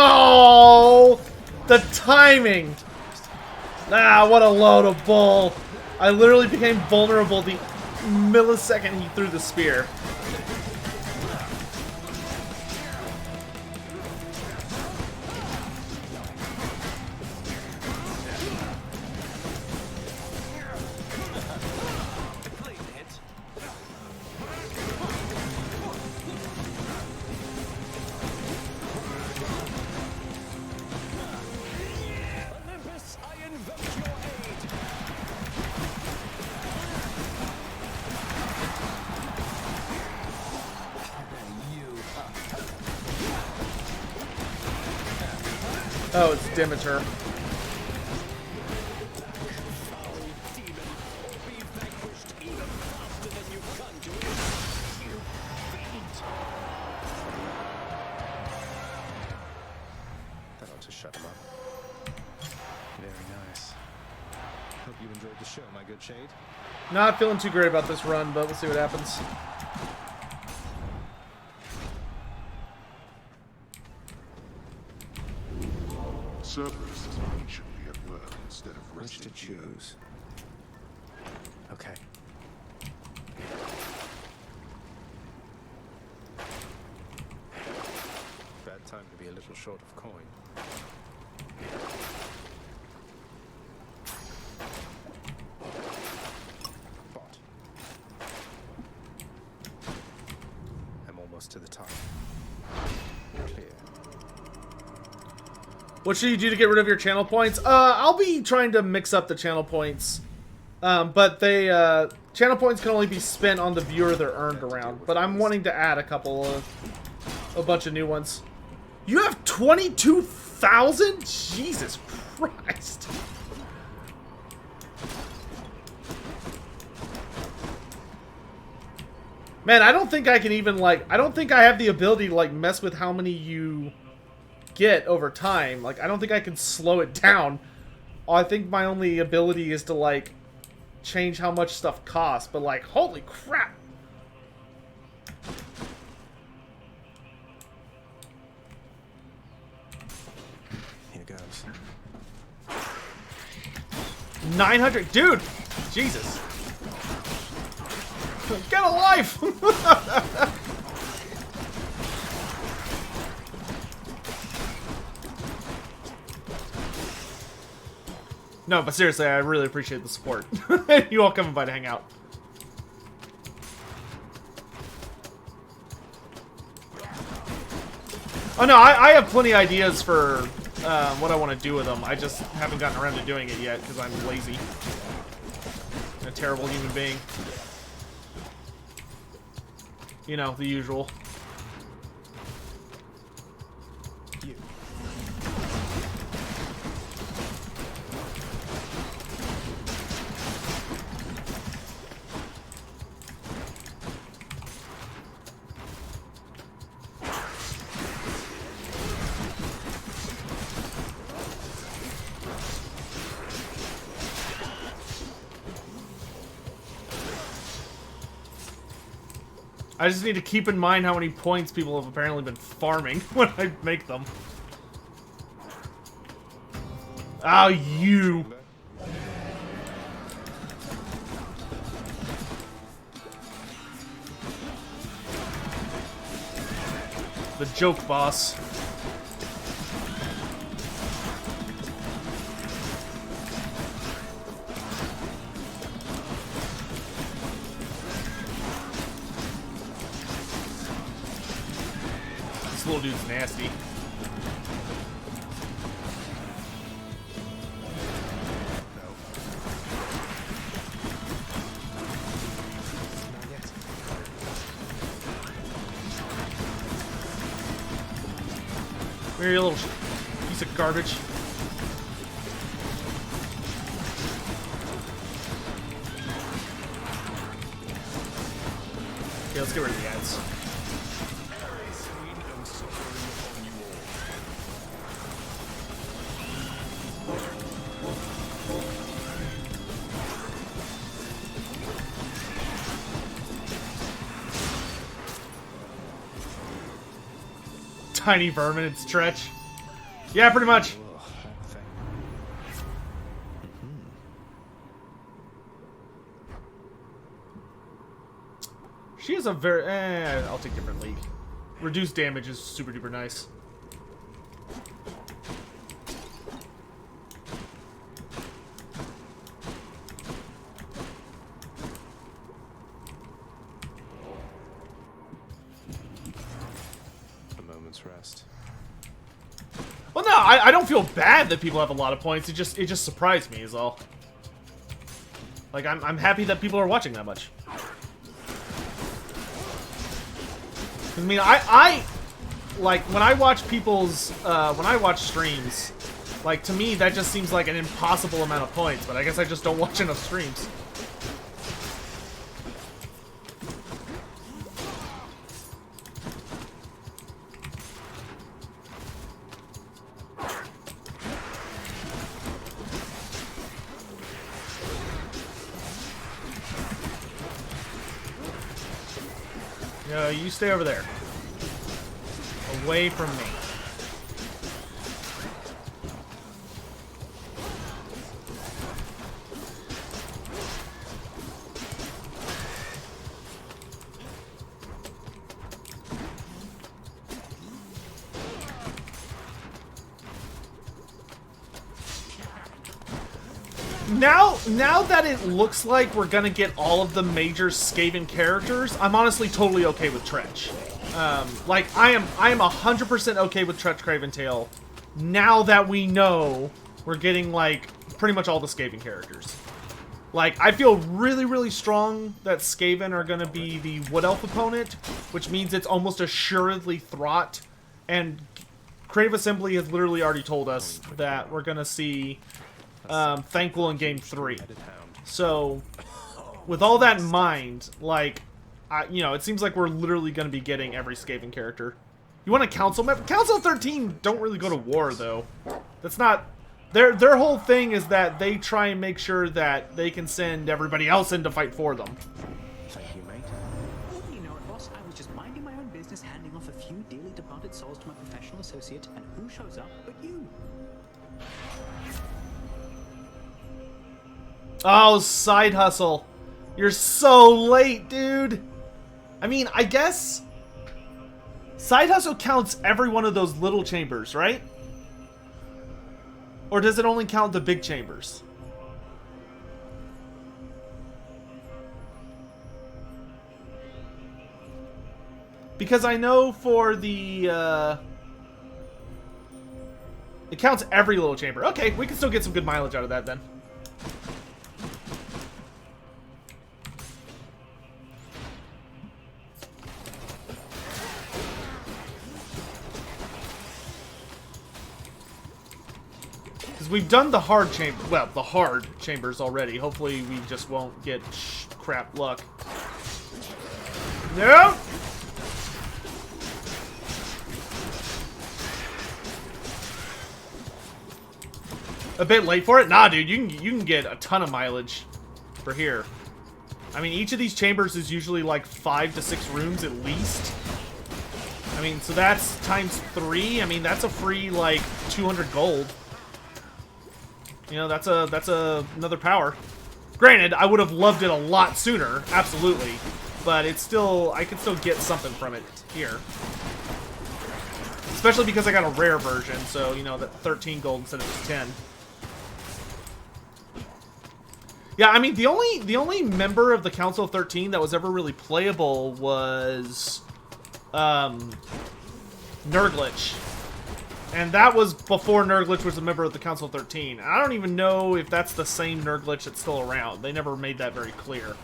Oh, the timing. Ah, what a load of bull. I literally became vulnerable the millisecond he threw the spear. Oh, it's Demeter. That ought to shut him up. Very nice. Hope you enjoyed the show, my good Shade. Not feeling too great about this run, but we'll see what happens. Cerberus is anciently at work instead of Which resting to choose? Okay. Bad time to be a little short of coin. Bought. I'm almost to the top. Clear. What should you do to get rid of your channel points? I'll be trying to mix up the channel points. But they, channel points can only be spent on the viewer they're earned around. But I'm wanting to add a bunch of new ones. You have 22,000? Jesus Christ. Man, I don't think I can even, like, I don't think I have the ability to, like, mess with how many you get over time. Like, I don't think I can slow it down. I think my only ability is to, like, change how much stuff costs. But, like, holy crap. Here goes. 900, dude! Jesus. Get a life! No, but seriously, I really appreciate the support. You all coming by to hang out. Oh no, I have plenty of ideas for what I want to do with them. I just haven't gotten around to doing it yet because I'm lazy. A terrible human being. You know, the usual. You. I just need to keep in mind how many points people have apparently been farming when I make them. Oh, you! The joke boss. This little dude's nasty. You're a little piece of garbage. Okay, let's get rid of the ads. Tiny vermin and stretch. Yeah, pretty much. Ugh, that thing. She is a very... I'll take different league. Reduced damage is super duper nice. A moment's rest. Well, no, I don't feel bad that people have a lot of points. It just surprised me is all. Like, I'm happy that people are watching that much. I mean, I like, when I watch people's, when I watch streams, like, to me, that just seems like an impossible amount of points, but I guess I just don't watch enough streams. No, you stay over there. Away from me. Now that it looks like we're gonna get all of the major Skaven characters, I'm honestly totally okay with Tretch. Like, I am 100% okay with Tretch Craventail now that we know we're getting, like, pretty much all the Skaven characters. Like, I feel really, really strong that Skaven are gonna be the Wood Elf opponent, which means it's almost assuredly Throt, and Creative Assembly has literally already told us that we're gonna see Thankful in Game 3. So, with all that in mind, like, you know, it seems like we're literally going to be getting every Skaven character. You want a Council member? Council 13 don't really go to war, though. That's not... Their whole thing is that they try and make sure that they can send everybody else in to fight for them. Thank you, mate. You know what, boss? I was just minding my own business, handing off a few dearly departed souls to my professional associate, and who shows up but you? Oh, side hustle. You're so late, dude. I mean, I guess side hustle counts every one of those little chambers, right? Or does it only count the big chambers? Because I know for the, it counts every little chamber. Okay, we can still get some good mileage out of that then. We've done the hard chamber, well, the hard chambers already. Hopefully we just won't get crap luck. No! A bit late for it? Nah, dude, you can get a ton of mileage for here. I mean, each of these chambers is usually like 5 to 6 rooms at least. I mean, so that's times 3. I mean, that's a free, like, 200 gold. You know, that's another power. Granted, I would have loved it a lot sooner, absolutely, but it's still, I can still get something from it here. Especially because I got a rare version, so you know that 13 gold instead of just 10. Yeah, I mean the only member of the Council of 13 that was ever really playable was Nurglich. And that was before Nurglich was a member of the Council of 13. I don't even know if that's the same Nurglich that's still around. They never made that very clear.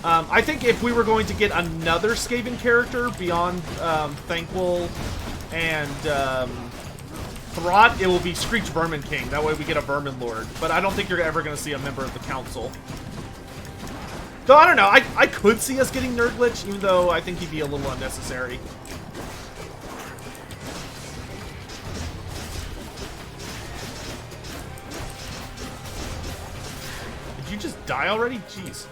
I think if we were going to get another Skaven character beyond Thankful and Throt, it will be Screech Vermin King. That way we get a Vermin Lord. But I don't think you're ever going to see a member of the Council. Though, I don't know. I could see us getting Nurglich, even though I think he'd be a little unnecessary. Did you just die already? Jeez.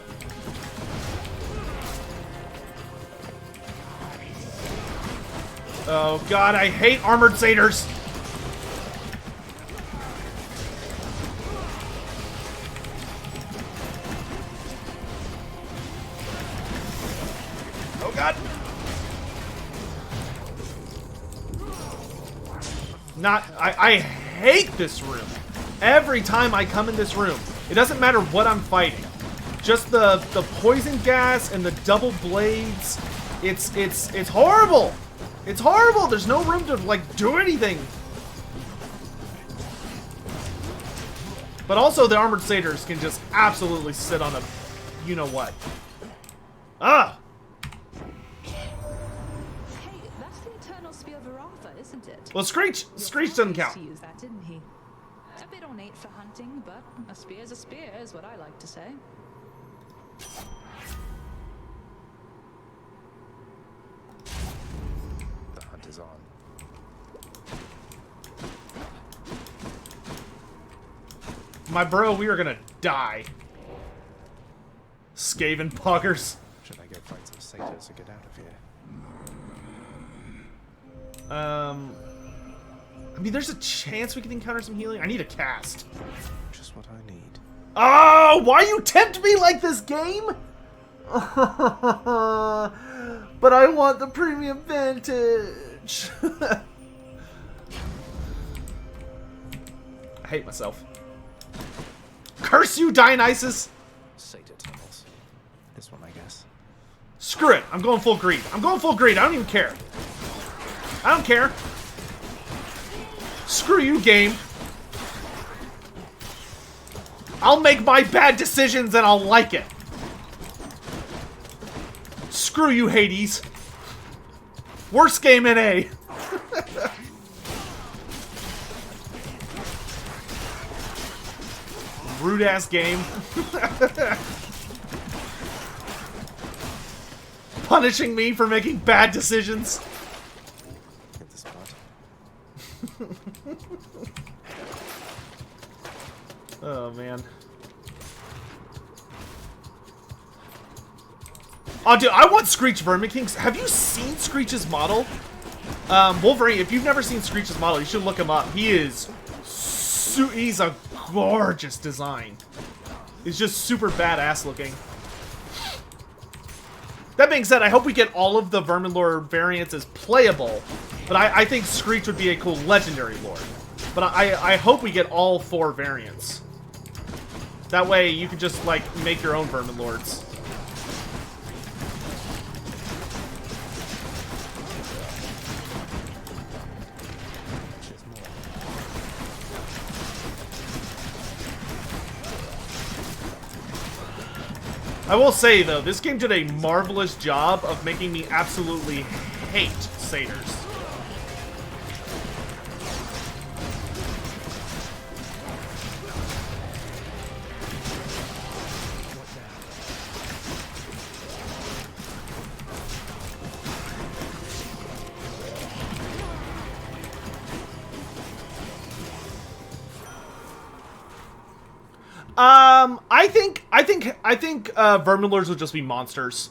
Oh god, I hate armored satyrs! god. I hate this room. Every time I come in this room, it doesn't matter what I'm fighting. Just the poison gas and the double blades. It's horrible. It's horrible. There's no room to like do anything. But also the armored satyrs can just absolutely sit on a you know what. Ah. Well, Screech doesn't count. To use that, didn't he? A bit ornate for hunting, but a spear's a spear, is what I like to say. The hunt is on. My bro, we are gonna die. Skaven poggers. Should I go fight some satyrs to get out of here? I mean, there's a chance we can encounter some healing. I need a cast. Just what I need. Oh, why you tempt me like this, game? But I want the premium vantage. I hate myself. Curse you, Dionysus! Satyr tunnels. This one, I guess. Screw it. I'm going full greed. I'm going full greed. I don't even care. I don't care. Screw you, game. I'll make my bad decisions and I'll like it. Screw you, Hades. Worst game in A. Rude ass game. Punishing me for making bad decisions. Get this part. Oh man. Oh dude, I want Screech Vermin Kings. Have you seen Screech's model? Wolverine, if you've never seen Screech's model, you should look him up. He is he's a gorgeous design. He's just super badass looking. That being said, I hope we get all of the Vermin Lord variants as playable, but I think Screech would be a cool legendary lord. But I hope we get all 4 variants. That way you can just like make your own Vermin Lords. I will say, though, this game did a marvelous job of making me absolutely hate satyrs. I think Vermin Lords will just be monsters.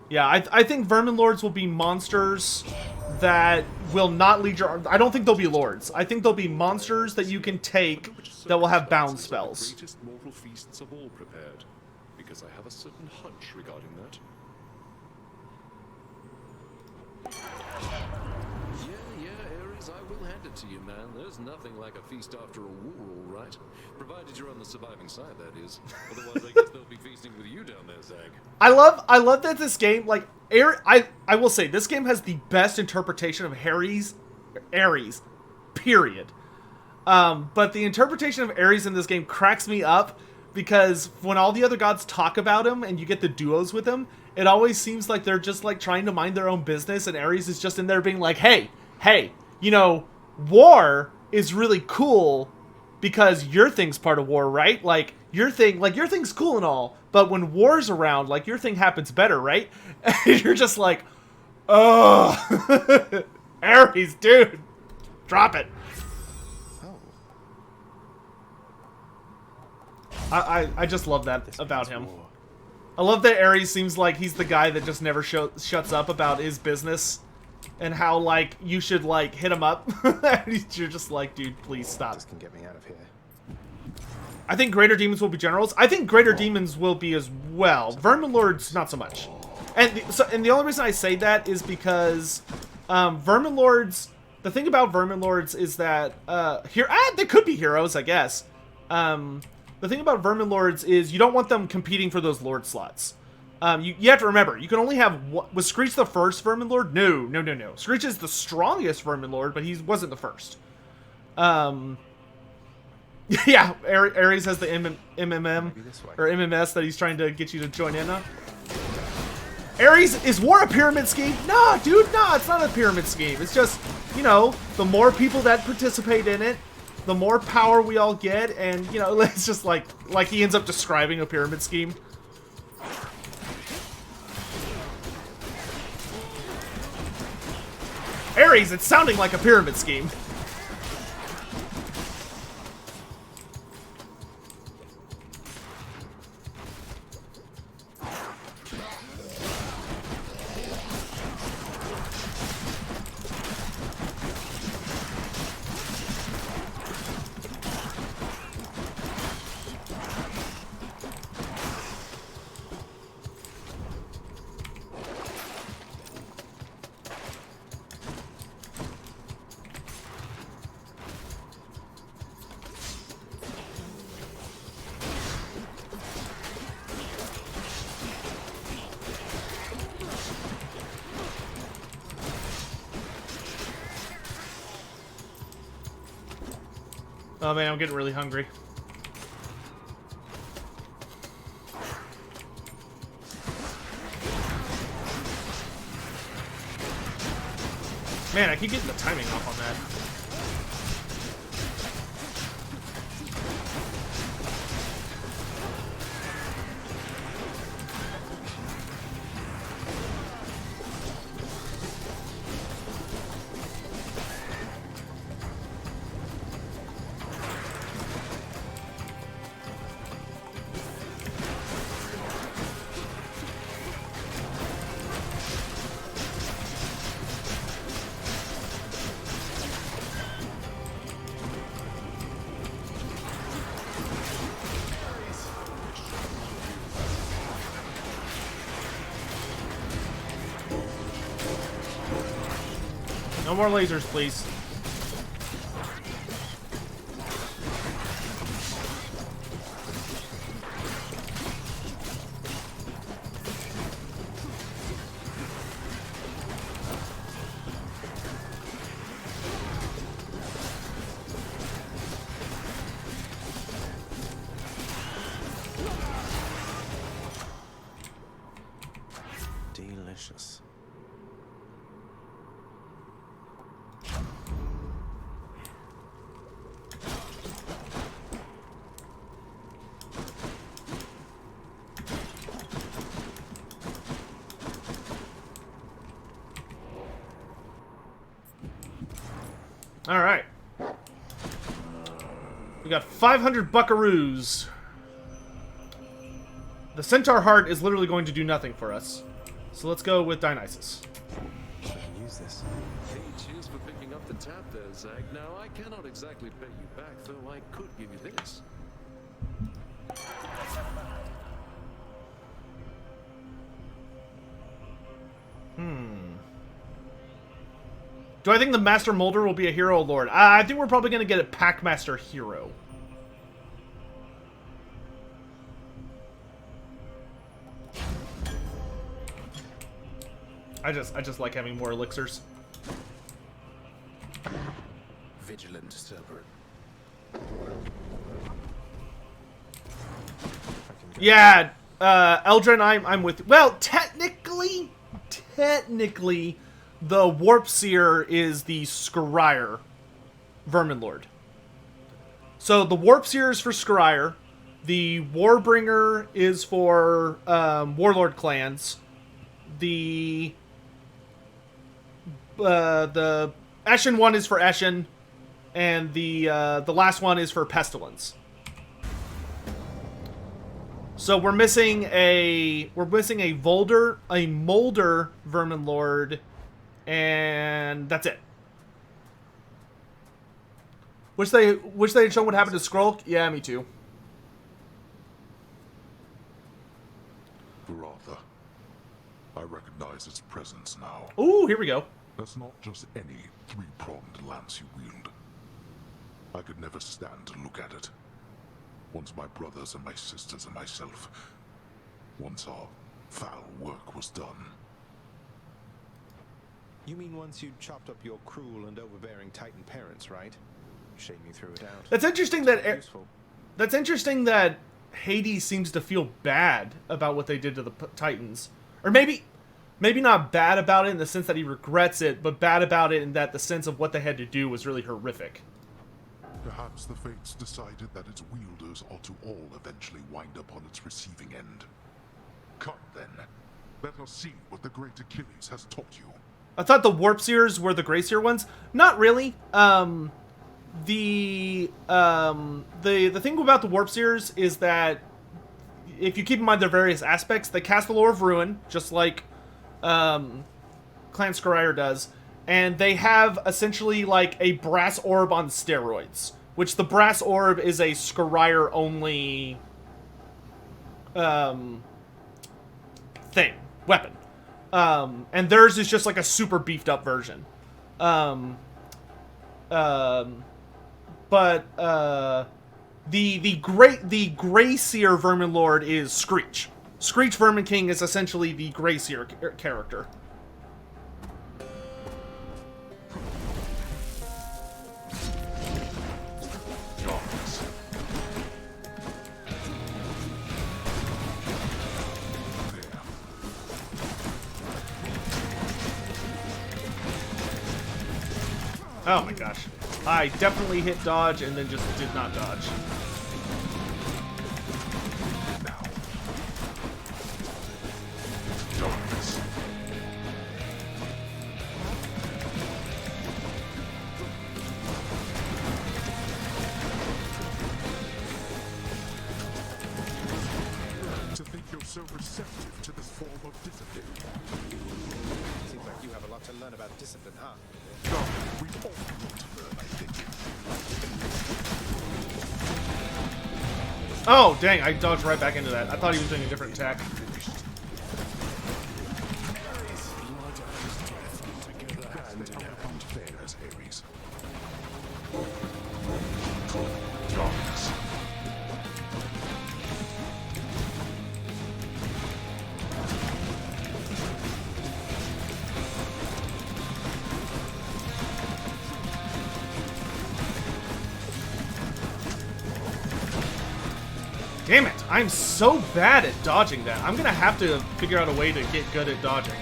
Yeah, I think Vermin Lords will be monsters that will not lead your... I don't think they'll be lords. I think they'll be monsters that you can take that will have bound spells. The greatest mortal feasts of all prepared, because I have a certain hunch regarding that. Yeah, Ares, I will hand it to you, man. There's nothing like a feast after a war, all right? Provided you're on the surviving side, that is. Otherwise, I guess they'll be feasting with you down there, Zag. I love that this game, like, I will say, this game has the best interpretation of Ares, period. But the interpretation of Ares in this game cracks me up, because when all the other gods talk about him, and you get the duos with him, it always seems like they're just, like, trying to mind their own business, and Ares is just in there being like, hey, you know, war is really cool, because your thing's part of war, right? Like, your thing's cool and all, but when war's around, like, your thing happens better, right? And you're just like, oh, Ares, dude, drop it. I just love that about him. I love that Ares seems like he's the guy that just never shuts up about his business. And how, like, you should, like, hit him up. You're just like, dude, please stop. This can get me out of here. I think Greater Demons will be generals. I think Greater Demons will be as well. Vermin Lords, not so much. And the only reason I say that is because Vermin Lords. The thing about Vermin Lords is that they could be heroes, I guess. The thing about Vermin Lords is you don't want them competing for those Lord slots. You have to remember, you can only have was Screech the first Vermin Lord? No. Screech is the strongest Vermin Lord, but he wasn't the first. Yeah, Ares has the MMM or MMS that he's trying to get you to join in on. Ares, is war a pyramid scheme? No, dude, no, it's not a pyramid scheme. It's just, you know, the more people that participate in it, the more power we all get, and, you know, it's just like he ends up describing a pyramid scheme. Ares, it's sounding like a pyramid scheme. Oh man, I'm getting really hungry. Man, I keep getting the timing off on that. No more lasers, please. Delicious. All right. We got 500 buckaroos. The Centaur Heart is literally going to do nothing for us. So let's go with Dionysus. I can use this. Hey, cheers for picking up the tab there, Zag. Now, I cannot exactly pay you back, though I could give you this. Do I think the Master Molder will be a hero lord? I think we're probably going to get a Packmaster hero. I just like having more elixirs. Vigilant Cerberus. Yeah, Eldrin, I'm with you. Well, technically, the Warp Seer is the Scryer Vermin Lord. So the Warp Seer is for Scryer. The Warbringer is for Warlord clans. The Eshin one is for Eshin, and the last one is for Pestilence. So we're missing a Molder Vermin Lord, and that's it. Wish they had shown what happened to Skrulk. Yeah, me too. Rather. I recognize its presence now. Ooh, here we go. That's not just any three-pronged lance you wield. I could never stand to look at it. Once my brothers and my sisters and myself, once our foul work was done. You mean once you chopped up your cruel and overbearing Titan parents, right? Shame you threw it out. That's interesting that Useful. that's interesting that Hades seems to feel bad about what they did to the Titans, or maybe not bad about it in the sense that he regrets it, but bad about it in that the sense of what they had to do was really horrific. Perhaps the fates decided that its wielders ought to all eventually wind up on its receiving end. Come then, let us see what the great Achilles has taught you. I thought the Warp Seers were the Gray Seer ones. Not really. The thing about the Warp Seers is that if you keep in mind their various aspects, they cast the Lore of Ruin, just like Clan Scryer does, and they have essentially like a brass orb on steroids, which the brass orb is a Scryer only weapon. And theirs is just like a super beefed up version. The Gray Seer Vermin Lord is Screech. Screech Vermin King is essentially the Gray Seer character. Oh my gosh. I definitely hit dodge and then just did not dodge. To think you're so receptive to this form of discipline. Seems like you have a lot to learn about discipline, huh? No, we've all got to learn, I think. Oh, dang, I dodged right back into that. I thought he was doing a different attack. And our account fares, Ares. Damn it, I'm so bad at dodging that. I'm gonna have to figure out a way to get good at dodging.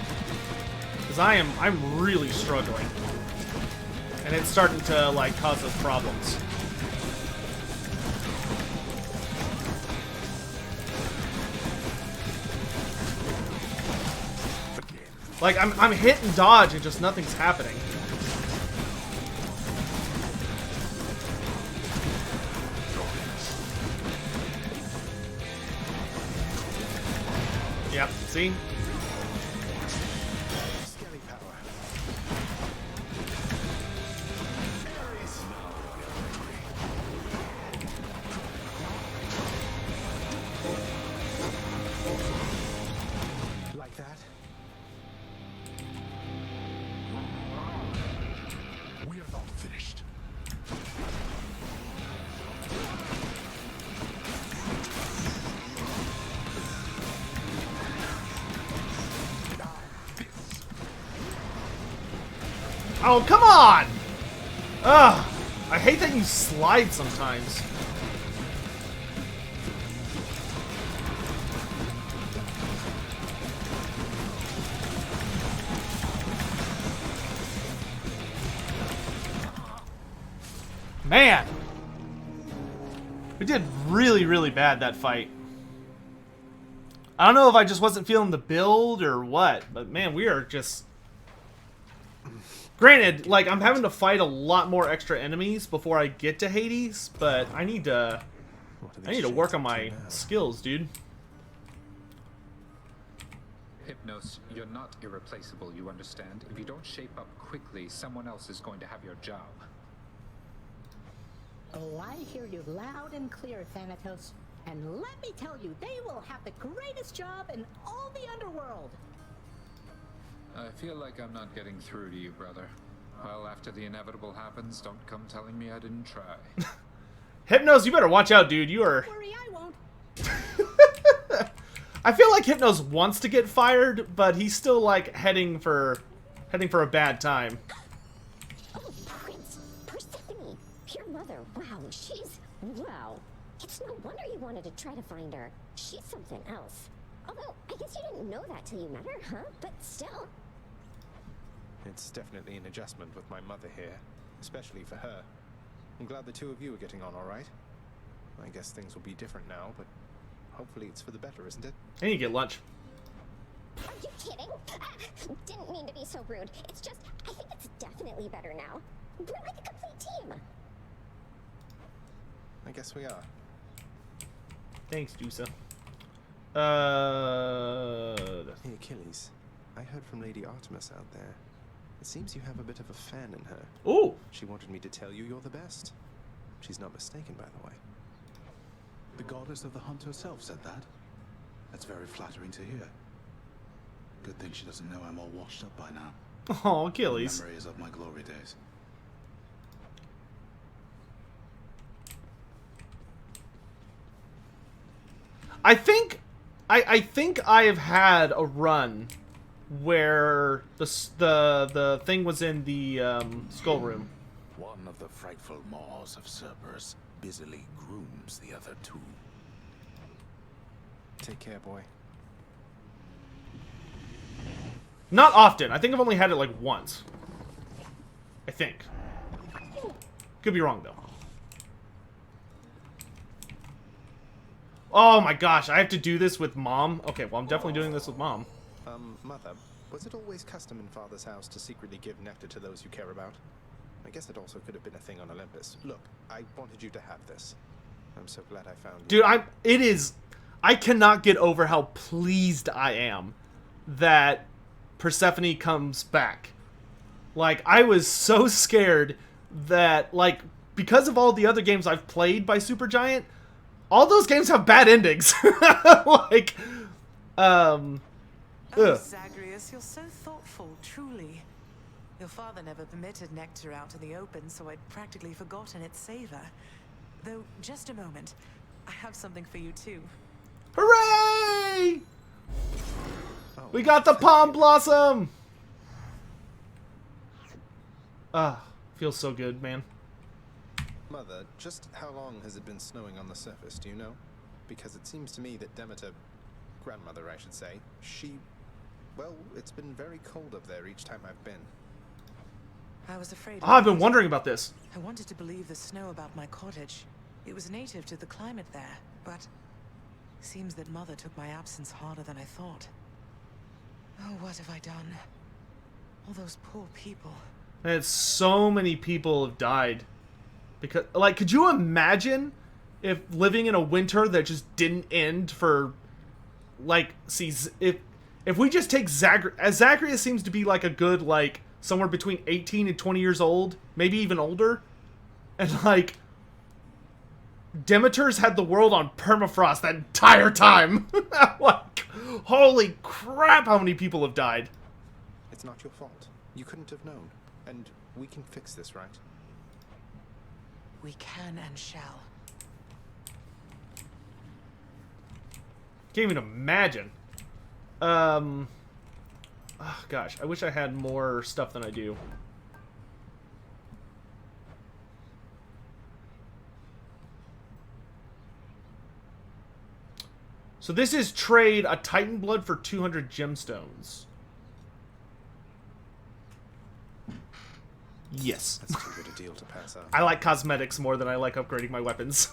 Because I'm really struggling. And it's starting to, like, cause us problems. Like, I'm hitting dodge and just nothing's happening. Yep, see? Skelly power. Like that? We are not finished. Oh, come on! Ugh, I hate that you slide sometimes. Man! We did really, really bad that fight. I don't know if I just wasn't feeling the build or what, but man, we are just... Granted, like, I'm having to fight a lot more extra enemies before I get to Hades, but I need to work on my skills, dude. Hypnos, you're not irreplaceable, you understand? If you don't shape up quickly, someone else is going to have your job. Oh, I hear you loud and clear, Thanatos. And let me tell you, they will have the greatest job in all the underworld. I feel like I'm not getting through to you, brother. Well, after the inevitable happens, don't come telling me I didn't try. Hypnos, you better watch out, dude. You are... Don't worry, I won't. I feel like Hypnos wants to get fired, but he's still, like, heading for a bad time. Oh, Prince, Persephone, your mother, wow, she's, wow. It's no wonder you wanted to try to find her. She's something else. Although, I guess you didn't know that till you met her, huh? But still. It's definitely an adjustment with my mother here, especially for her. I'm glad the two of you are getting on all right. I guess things will be different now, but hopefully it's for the better, isn't it? And you get lunch. Are you kidding? Didn't mean to be so rude. It's just, I think it's definitely better now. We're like a complete team. I guess we are. Thanks, Dusa. Hey, Achilles. I heard from Lady Artemis out there. It seems you have a bit of a fan in her. Ooh. She wanted me to tell you you're the best. She's not mistaken, by the way. The goddess of the hunt herself said that. That's very flattering to hear. Good thing she doesn't know I'm all washed up by now. Oh, Achilles. Memories of my glory days. I think I have had a run where the thing was in the skull room. One of the frightful maws of Cerberus busily grooms the other two. Take care, boy. Not often. I think I've only had it like once. I think. Could be wrong though. Oh my gosh, I have to do this with Mom? Okay, well I'm definitely doing this with Mom. Mother, was it always custom in Father's house to secretly give nectar to those you care about? I guess it also could have been a thing on Olympus. Look, I wanted you to have this. I'm so glad I found you. Dude, I cannot get over how pleased I am that Persephone comes back. Like, I was so scared that, like, because of all the other games I've played by Supergiant, all those games have bad endings. Like, Oh, Zagreus, you're so thoughtful, truly. Your father never permitted nectar out in the open, so I'd practically forgotten its savor. Though, just a moment. I have something for you, too. Hooray! We got the Palm Blossom! Ah, feels so good, man. Mother, just how long has it been snowing on the surface, do you know? Because it seems to me that Demeter, grandmother I should say, well, it's been very cold up there each time I've been. I was afraid. I've been wondering about this. I wanted to believe the snow about my cottage. It was native to the climate there, but seems that Mother took my absence harder than I thought. Oh, what have I done? All those poor people. And so many people have died. Because, like, could you imagine if living in a winter that just didn't end for, like, see, if we just take Zagreus seems to be, like, a good, like, somewhere between 18 and 20 years old, maybe even older. And, like, Demeter's had the world on permafrost that entire time. Like, holy crap, how many people have died. It's not your fault. You couldn't have known. And we can fix this, right? We can and shall. Can't even imagine. Oh, gosh, I wish I had more stuff than I do. So this is trade a Titan Blood for 200 gemstones. Yes. That's too good a deal to pass up. I like cosmetics more than I like upgrading my weapons.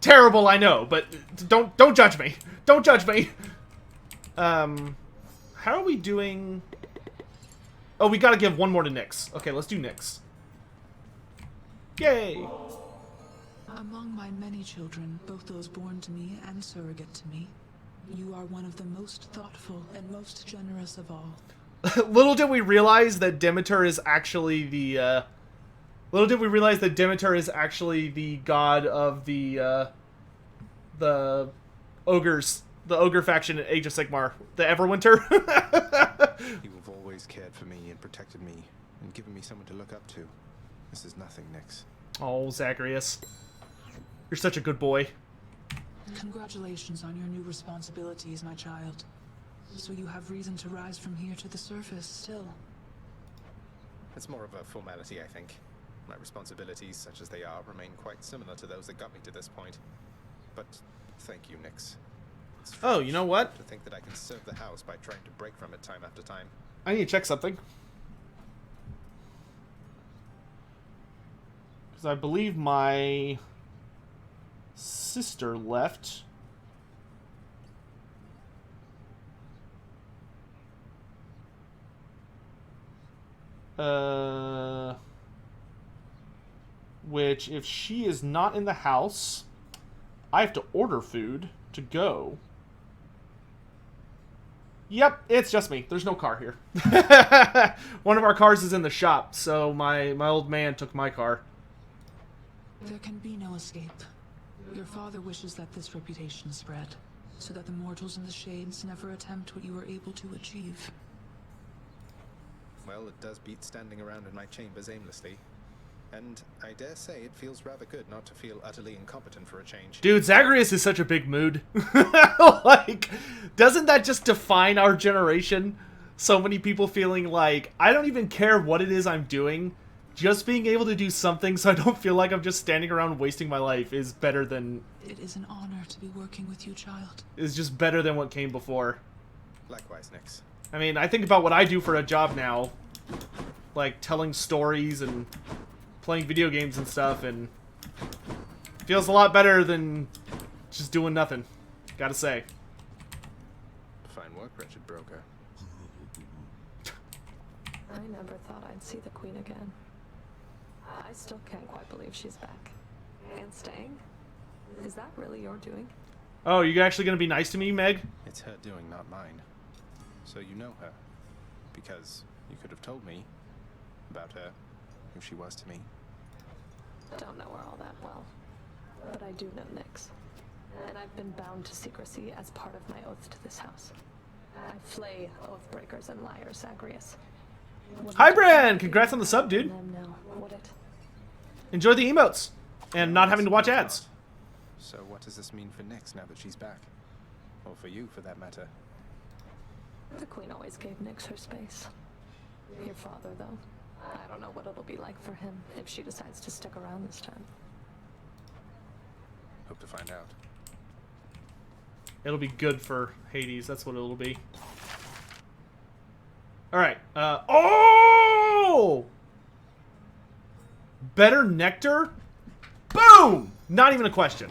Terrible, I know, but don't judge me. Don't judge me. How are we doing? Oh, we gotta give one more to Nyx. Okay, let's do Nyx. Yay! Among my many children, both those born to me and surrogate to me, you are one of the most thoughtful and most generous of all. Little did we realize that Demeter is actually the, Little did we realize that Demeter is actually the god of the ogres the ogre faction in Age of Sigmar, the Everwinter. You have always cared for me and protected me and given me someone to look up to. This is nothing, Nyx. Oh, Zagreus. You're such a good boy. Congratulations on your new responsibilities, my child. So you have reason to rise from here to the surface still. It's more of a formality, I think. My responsibilities, such as they are, remain quite similar to those that got me to this point. But thank you, Nyx. Oh, you know what? To think that I can serve the house by trying to break from it time after time. I need to check something. Because I believe my sister left. Which, if she is not in the house, I have to order food to go. Yep, it's just me. There's no car here. One of our cars is in the shop, so my old man took my car. There can be no escape. Your father wishes that this reputation spread, so that the mortals in the Shades never attempt what you were able to achieve. Well, it does beat standing around in my chambers aimlessly. And I dare say it feels rather good not to feel utterly incompetent for a change. Dude, Zagreus is such a big mood. Like, doesn't that just define our generation? So many people feeling like, I don't even care what it is I'm doing. Just being able to do something so I don't feel like I'm just standing around wasting my life is better than... It is an honor to be working with you, child. Is just better than what came before. Likewise, Nyx. I mean, I think about what I do for a job now. Like, telling stories and playing video games and stuff, and it feels a lot better than just doing nothing. Gotta say. Fine work, wretched broker. I never thought I'd see the Queen again. I still can't quite believe she's back. And staying? Is that really your doing? Oh, you actually gonna be nice to me, Meg? It's her doing, not mine. So you know her. Because you could have told me about her, who she was to me. Don't know her all that well. But I do know Nyx. And I've been bound to secrecy as part of my oath to this house. I flay oath breakers and liars, Zagreus. Hi, Bran! Congrats on the sub, dude. Would it? Enjoy the emotes and not having to watch ads. So what does this mean for Nyx now that she's back? Or for you, for that matter? The Queen always gave Nyx her space. Your father, though. I don't know what it'll be like for him if she decides to stick around this time. Hope to find out. It'll be good for Hades. That's what it'll be. Alright. Oh! Better nectar? Boom! Not even a question.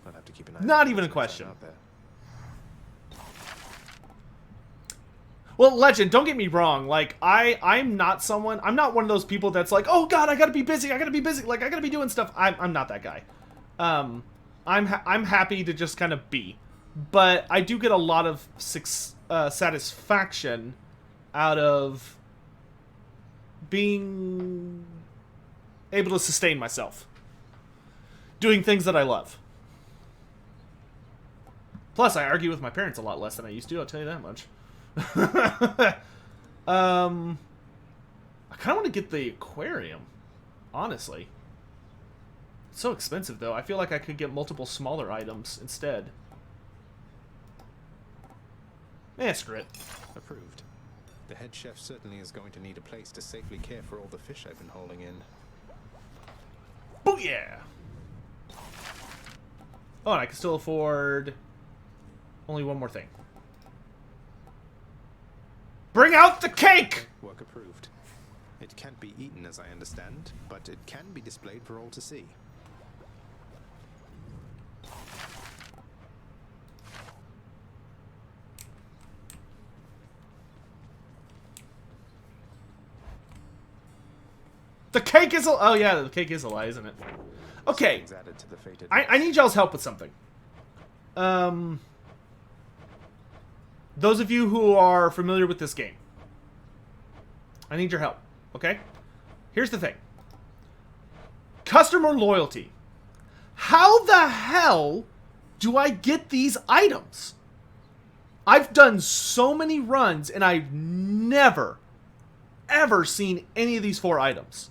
I'll have to keep an eye Not even a question. Well, Legend, don't get me wrong. Like, I'm not one of those people that's like, oh god, I gotta be busy, like, I gotta be doing stuff. I'm not that guy. I'm happy to just kind of be. But I do get a lot of satisfaction out of being able to sustain myself. Doing things that I love. Plus, I argue with my parents a lot less than I used to, I'll tell you that much. I kind of want to get the aquarium, honestly. It's so expensive, though. I feel like I could get multiple smaller items instead. Eh, screw it. Approved. The head chef certainly is going to need a place to safely care for all the fish I've been hauling in. Booyah! Oh, and I can still afford only one more thing. Bring out the cake! Work approved. It can't be eaten, as I understand, but it can be displayed for all to see. The cake is a... Oh, yeah, the cake is a lie, isn't it? Okay. I need y'all's help with something. Those of you who are familiar with this game, I need your help, okay? Here's the thing. Customer loyalty. How the hell do I get these items? I've done so many runs, and I've never, ever seen any of these 4 items.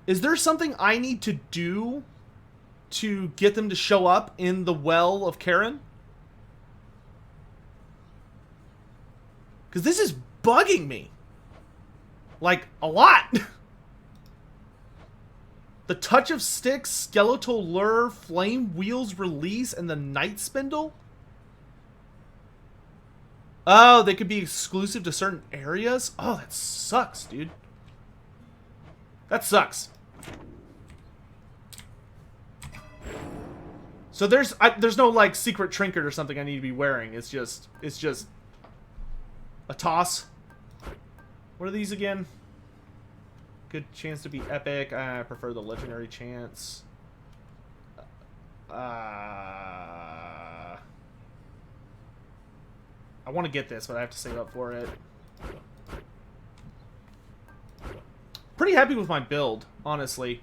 Is there something I need to do to get them to show up in the Well of Karen? Because this is bugging me. Like, a lot. The Touch of Sticks, Skeletal Lure, Flame Wheels Release, and the Night Spindle? Oh, they could be exclusive to certain areas? Oh, that sucks, dude. That sucks. So there's no, like, secret trinket or something I need to be wearing. It's just a toss. What are these again? Good chance to be epic. I prefer the legendary chance. I want to get this, but I have to save up for it. Pretty happy with my build, honestly.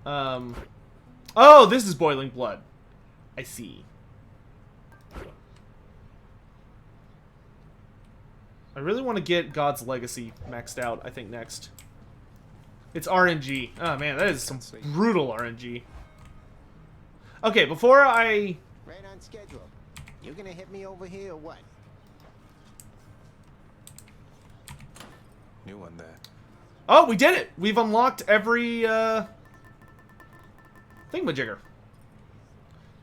Oh, this is Boiling Blood. I see. I really want to get God's Legacy maxed out, I think, next. It's RNG. Oh, man, that is some brutal RNG. Okay, before I... Right on schedule. You gonna hit me over here or what? New one there. Oh, we did it! We've unlocked every, thingamajigger.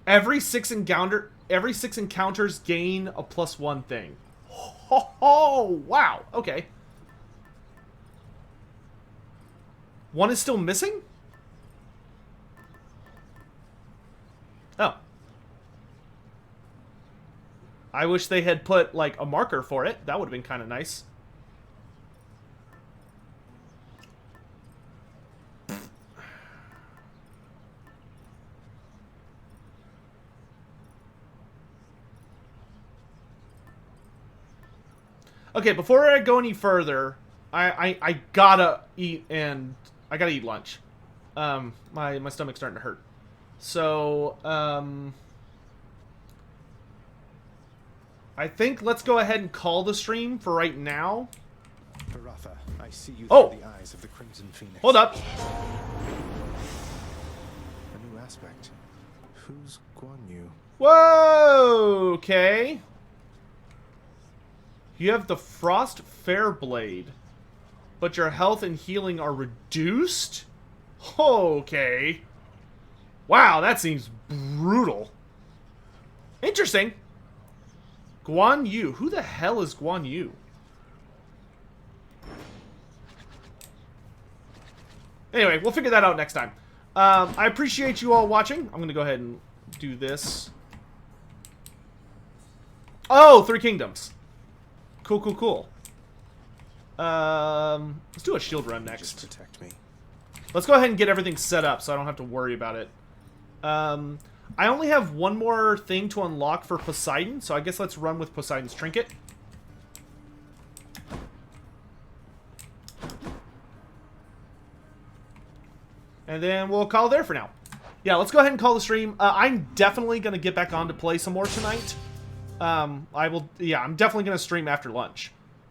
Every six encounters gain a +1 thing. Oh, wow. Okay. One is still missing? Oh. I wish they had put, like, a marker for it. That would have been kind of nice. Okay, before I go any further, I gotta eat, and I gotta eat lunch. My stomach's starting to hurt. So, I think let's go ahead and call the stream for right now. Baratha, I see you Oh! through the eyes of the Crimson Phoenix. Hold up. A new aspect. Who's Guan Yu? Whoa! Okay. You have the Frost Fairblade, but your health and healing are reduced? Okay. Wow, that seems brutal. Interesting. Guan Yu. Who the hell is Guan Yu? Anyway, we'll figure that out next time. I appreciate you all watching. I'm going to go ahead and do this. Oh, 3 Kingdoms. Cool, cool, cool. Let's do a shield run next. Just protect me. Let's go ahead and get everything set up so I don't have to worry about it. I only have one more thing to unlock for Poseidon, so I guess let's run with Poseidon's Trinket. And then we'll call it there for now. Yeah, let's go ahead and call the stream. I'm definitely going to get back on to play some more tonight. I'm definitely going to stream after lunch.